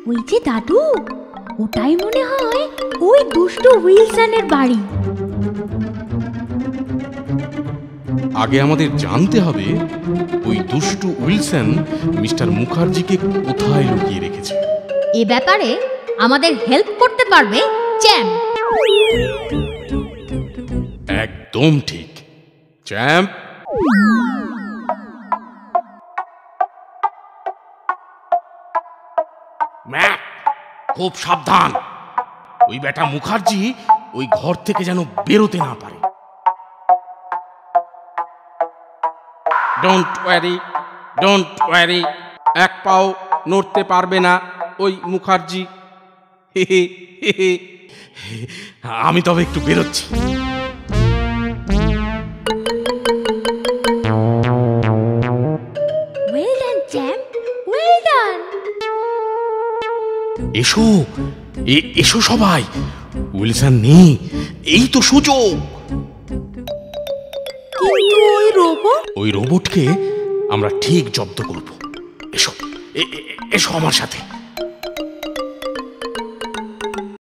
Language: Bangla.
ওই যে দাদু, ওটাই মনে হয় ওই দুষ্টু উইলসনের বাড়ি। আগে আমাদের জানতে হবে ওই দুষ্টু উইলসন মিস্টার মুখার্জিকে কোথায় লুকিয়ে রেখেছে। এ ব্যাপারে আমাদের হেল্প করতে পারবে চ্যাম্প। একদম ঠিক। চ্যাম্প, ম্যাপ, খুব সাবধান। ওই বেটা মুখার্জি ওই ঘর থেকে যেন বেরোতে না পারে। ডোন্ট ওয়ারি, ডোন্ট ওয়ারি, এক পাও নড়তে পারবে না ওই মুখার্জি। আমি তবে একটু বেরোচ্ছি। Well done champ, well done. এসো, এসো সবাই। উইলসন নেই, এই তো সুযোগ। কিন্তু ওই রোবট? ওই রোবটকে আমরা ঠিক জব্দ করব। এসো, এসো আমার সাথে।